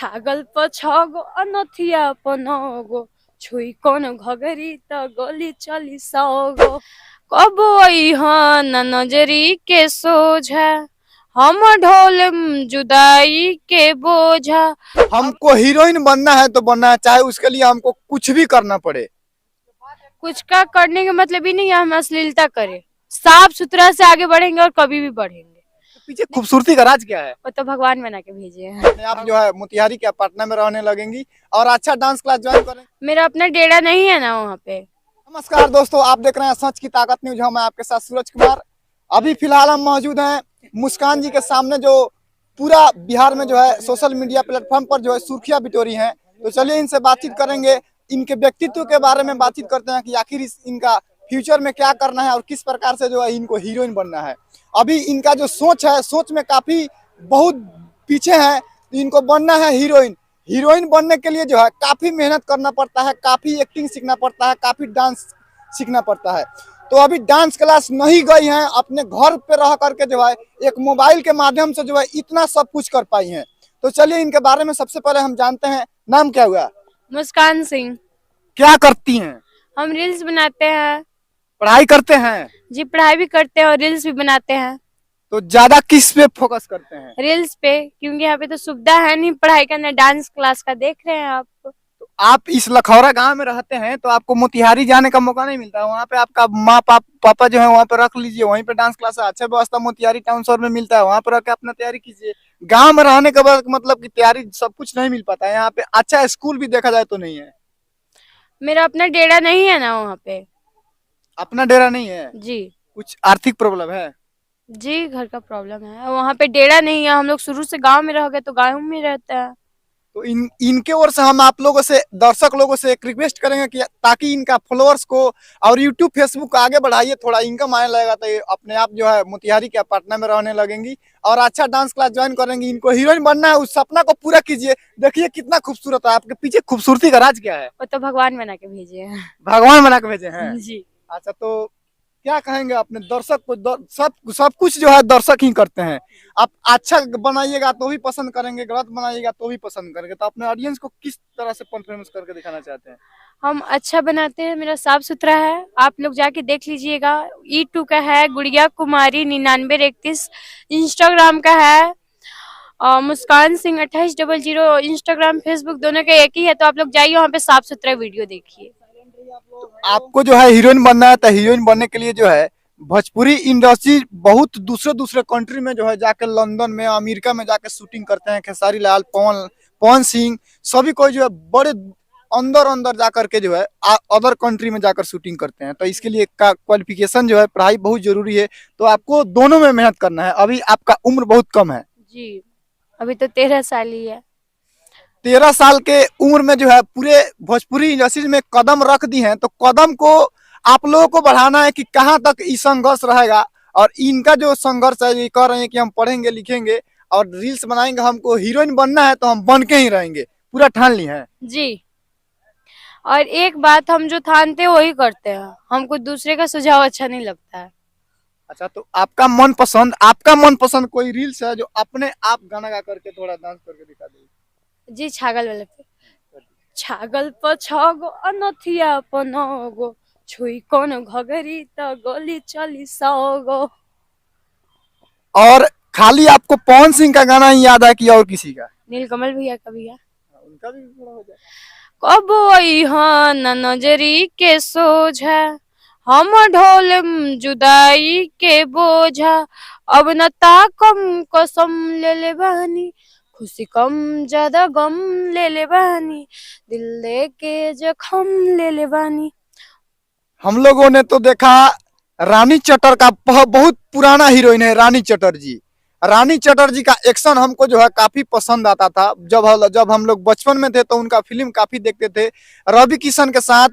छागल प छगो अनथिया प नगो छुई कौन घगरी त गोली चली सगो कबो अइहन नजरी के सोझा हम ढोलम जुदाई के बोझा। हमको हीरोइन बनना है तो बनना है, चाहे उसके लिए हमको कुछ भी करना पड़े। कुछ का करने का मतलब ही नहीं है हम अश्लीलता करें, साफ सुथरा से आगे बढ़ेंगे और कभी भी बढ़ेंगे। तो पीछे खूबसूरती का राज क्या है? वो तो भगवान बना के भेजे हैं। अपने आप जो है मोतिहारी के पटना में रहने लगेंगी और अच्छा डांस क्लास ज्वाइन करें। मेरा अपना डेरा नहीं है ना वहाँ पे। नमस्कार दोस्तों, आप देख रहे हैं सच की ताकत न्यूज। हम मैं आपके साथ सूरज कुमार। अभी फिलहाल हम मौजूद हैं मुस्कान जी के सामने, जो पूरा बिहार में जो है सोशल मीडिया प्लेटफॉर्म पर जो है सुर्खियां बिटोरी हैं। तो चलिए इनसे बातचीत करेंगे, इनके व्यक्तित्व के बारे में बातचीत करते हैं कि आखिर इनका फ्यूचर में क्या करना है और किस प्रकार से जो है इनको हीरोइन बनना है। अभी इनका जो सोच है, सोच में काफी बहुत पीछे है। इनको बनना है हीरोइन। हीरोइन बनने के लिए जो है काफी मेहनत करना पड़ता है, काफी एक्टिंग सीखना पड़ता है, काफी डांस सीखना पड़ता है। तो अभी डांस क्लास नहीं गई हैं, अपने घर पे रह करके जो है एक मोबाइल के माध्यम से जो है इतना सब कुछ कर पाई हैं। तो चलिए इनके बारे में सबसे पहले हम जानते हैं। नाम क्या हुआ? मुस्कान सिंह। क्या करती हैं? हम रील्स बनाते हैं। पढ़ाई करते हैं? जी पढ़ाई भी करते हैं और रील्स भी बनाते हैं। तो ज्यादा किस पे फोकस करते हैं? रील्स पे, क्योंकि यहाँ पे तो सुविधा है नहीं पढ़ाई का, ना डांस क्लास का। देख रहे हैं आप। तो आप इस लखौरा गांव में रहते हैं तो आपको मोतिहारी जाने का मौका नहीं मिलता? वहाँ पे आपका माँ पापा जो है वहाँ पे रख लीजिए, वहीं पे डांस क्लास अच्छा व्यवस्था मोतिहारी टाउन शहर में मिलता है, वहाँ पे रह के अपना तैयारी कीजिए। गांव में रहने के बाद मतलब की तैयारी सब कुछ नहीं मिल पाता है। यहाँ पे अच्छा स्कूल भी देखा जाए तो नहीं है। मेरा अपना डेरा नहीं है ना वहाँ पे। अपना डेरा नहीं है? जी। कुछ आर्थिक प्रॉब्लम है? जी घर का प्रॉब्लम है, वहाँ पे डेरा नहीं है। हम लोग शुरू से गांव में रह गए तो गांव में रहते हैं। तो इनके ओर से हम आप लोगों से, दर्शक लोगों से एक रिक्वेस्ट करेंगे कि ताकि इनका फॉलोअर्स को और यूट्यूब फेसबुक को आगे बढ़ाइए, थोड़ा इनकम आने लगेगा तो ये अपने आप जो है मोतिहारी के पटना में रहने लगेंगी और अच्छा डांस क्लास ज्वाइन करेंगी। इनको हीरोइन बनना है, उस सपना को पूरा कीजिए। देखिए कितना खूबसूरत है। आपके पीछे खूबसूरती का राज क्या है? वो तो भगवान बना के भेजे हैं। भगवान बना के भेजे हैं? जी। अच्छा, तो क्या कहेंगे अपने दर्शक को? सब कुछ जो है दर्शक ही करते हैं। आप अच्छा बनाइएगा तो भी पसंद करेंगे, गलत बनाइएगा तो भी पसंद करेंगे। तो अपने ऑडियंस को किस तरह से परफॉर्मेंस करके दिखाना चाहते हैं? हम अच्छा बनाते हैं, मेरा साफ सुथरा है, आप लोग जाके देख लीजिएगा। E2 का है गुड़िया कुमारी 9931, इंस्टाग्राम का है मुस्कान सिंह 2800। इंस्टाग्राम फेसबुक दोनों का एक ही है, तो आप लोग जाइए वहाँ पे साफ सुथरा वीडियो देखिए। तो आपको जो है हीरोइन बनना है तो हीरोइन बनने के लिए जो है भोजपुरी इंडस्ट्री बहुत दूसरे दूसरे कंट्री में जो है जाके, लंदन में, अमेरिका में जाके शूटिंग करते हैं। खेसारी लाल, पवन पवन सिंह, सभी कोई जो है बड़े अंदर अंदर जाकर के जो है अदर कंट्री में जाकर शूटिंग करते हैं। तो इसके लिए का क्वालिफिकेशन जो है, पढ़ाई बहुत जरूरी है। तो आपको दोनों में मेहनत करना है। अभी आपका उम्र बहुत कम है। जी अभी तो 13 साल ही है। 13 साल के उम्र में जो है पूरे भोजपुरी इंडस्ट्री में कदम रख दी हैं। तो कदम को आप लोगों को बढ़ाना है कि कहाँ तक ये संघर्ष रहेगा। और इनका जो संघर्ष है, ये कह रहे हैं कि हम पढ़ेंगे लिखेंगे और रील्स बनाएंगे, हमको हीरोइन बनना है तो हम बन के ही रहेंगे, पूरा ठान ली है। जी। और एक बात, हम जो ठानते हैं वही करते हैं, हमको दूसरे का सुझाव अच्छा नहीं लगता है। अच्छा, तो आपका मनपसंद कोई रील्स है जो अपने आप गाना गा करके थोड़ा डांस करके दिखा दे? जी छागल वाले पे। छागल प छगो अनथिया प नगो छुई कौन घगरी त गोली चली सगो। और खाली आपको पवन सिंह का गाना ही याद है कि और किसी का? नीलकमल भैया का भी है। उनका भी थोड़ा हो जाए। कब अइहन नजरी के सोझा हम ढोलम जुदाई के बोझा। अब न ताकम कसम ले ले बहनी, खुशी कम ज्यादा गम ले ले बहनी, दिल दे के जखम ले ले बहनी। हम लोगों ने तो देखा रानी चटर का, बहुत पुराना हीरोइन है रानी चटर्जी। रानी चटर्जी का एक्शन हमको जो है काफी पसंद आता था। जब हम लोग बचपन में थे तो उनका फिल्म काफी देखते थे, रवि किशन के साथ।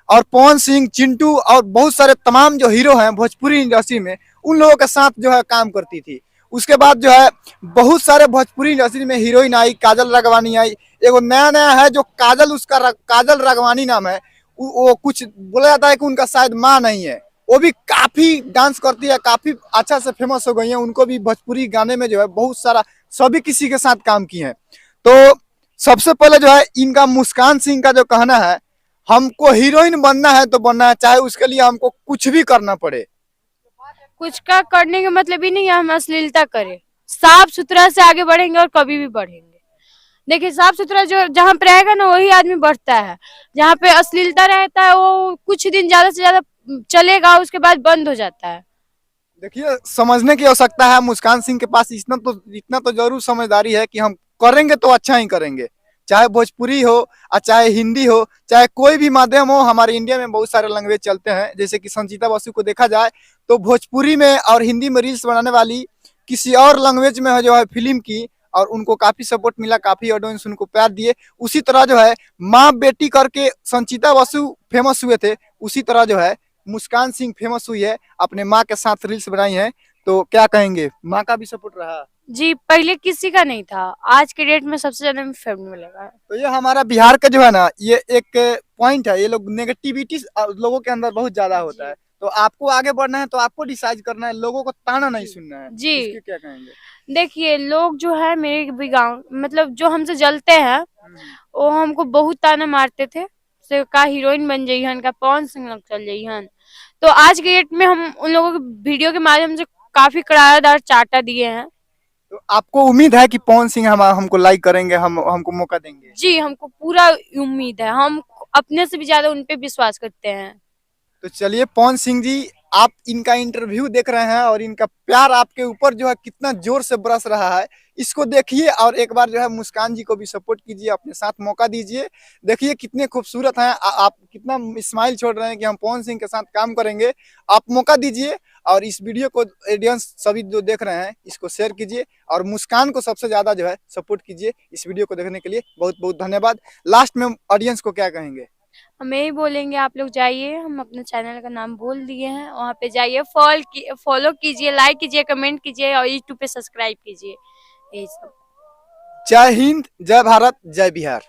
और पवन सिंह, चिंटू और बहुत सारे तमाम जो हीरो हैं भोजपुरी इंडस्ट्री में, उन लोगों के साथ जो है काम करती थी। उसके बाद जो है बहुत सारे भोजपुरी इंडस्ट्री में हीरोइन आई, काजल राघवानी आई। एगो नया नया है जो काजल, उसका काजल राघवानी नाम है। वो कुछ बोला जाता है कि उनका शायद माँ नहीं है। वो भी काफी डांस करती है, काफी अच्छा से फेमस हो गई है। उनको भी भोजपुरी गाने में जो है बहुत सारा, सभी किसी के साथ काम की है। तो सबसे पहले जो है इनका मुस्कान सिंह का जो कहना है, हमको हीरोइन बनना है तो बनना है, चाहे उसके लिए हमको कुछ भी करना पड़े। कुछ का करने का मतलब ही नहीं है हम अश्लीलता करें, साफ सुथरा से आगे बढ़ेंगे और कभी भी बढ़ेंगे। देखिए साफ सुथरा जो जहाँ पे रहेगा ना वही आदमी बढ़ता है, जहाँ पे अश्लीलता रहता है वो कुछ दिन ज्यादा से ज्यादा चलेगा, उसके बाद बंद हो जाता है। देखिए समझने की आवश्यकता है, मुस्कान सिंह के पास इतना तो जरूर समझदारी है कि हम करेंगे तो अच्छा ही करेंगे, चाहे भोजपुरी हो और चाहे हिंदी हो, चाहे कोई भी माध्यम हो। हमारे इंडिया में बहुत सारे लैंग्वेज चलते हैं, जैसे कि संचिता बसु को देखा जाए तो भोजपुरी में और हिंदी में रील्स बनाने वाली किसी और लैंग्वेज में जो है फिल्म की, और उनको काफी सपोर्ट मिला, काफी ऑडियंस उनको प्यार दिए। उसी तरह जो है माँ बेटी करके संचिता बसु फेमस हुए थे, उसी तरह जो है मुस्कान सिंह फेमस हुई है, अपने माँ के साथ रील्स बनाई है। तो क्या कहेंगे, माँ का भी सपोर्ट रहा? जी पहले किसी का नहीं था, आज के डेट में सबसे ज्यादा फैमिली में लगा है। तो ये हमारा बिहार का जो है ना, ये एक पॉइंट है, ये लोग नेगेटिविटी लोगों के अंदर बहुत ज्यादा होता है। तो आपको आगे बढ़ना है तो आपको डिसाइड करना है, लोगों को ताना नहीं सुनना है। जी इसके क्या कहेंगे? देखिए लोग जो है मेरे भी गाँव मतलब जो हमसे जलते हैं वो हमको बहुत ताना मारते थे, से का हीरोइन बन जाइहन, का पवन सिंह लग चल जाइहन। तो आज के डेट में हम उन लोगों के वीडियो के माध्यम से काफी करारादार चाटा दिए हैं। तो आपको उम्मीद है कि पवन सिंह हमको लाइक करेंगे, हमको मौका देंगे? जी हमको पूरा उम्मीद है, हम अपने से भी ज्यादा उन पे विश्वास करते हैं। तो चलिए पवन सिंह जी, आप इनका इंटरव्यू देख रहे हैं और इनका प्यार आपके ऊपर जो है कितना जोर से बरस रहा है, इसको देखिए और एक बार जो है मुस्कान जी को भी सपोर्ट कीजिए, अपने साथ मौका दीजिए। देखिए कितने खूबसूरत हैं आप, कितना स्माइल छोड़ रहे हैं कि हम पवन सिंह के साथ काम करेंगे। आप मौका दीजिए और इस वीडियो को ऑडियंस सभी जो देख रहे हैं इसको शेयर कीजिए और मुस्कान को सबसे ज्यादा जो है सपोर्ट कीजिए। इस वीडियो को देखने के लिए बहुत बहुत धन्यवाद। लास्ट में ऑडियंस को क्या कहेंगे? हम यही बोलेंगे आप लोग जाइए, हम अपने चैनल का नाम बोल दिए हैं, वहाँ पे जाइए फॉलो कीजिए, लाइक कीजिए, कमेंट कीजिए और यूट्यूब पे सब्सक्राइब कीजिए, यही सब। जय हिंद, जय भारत, जय बिहार।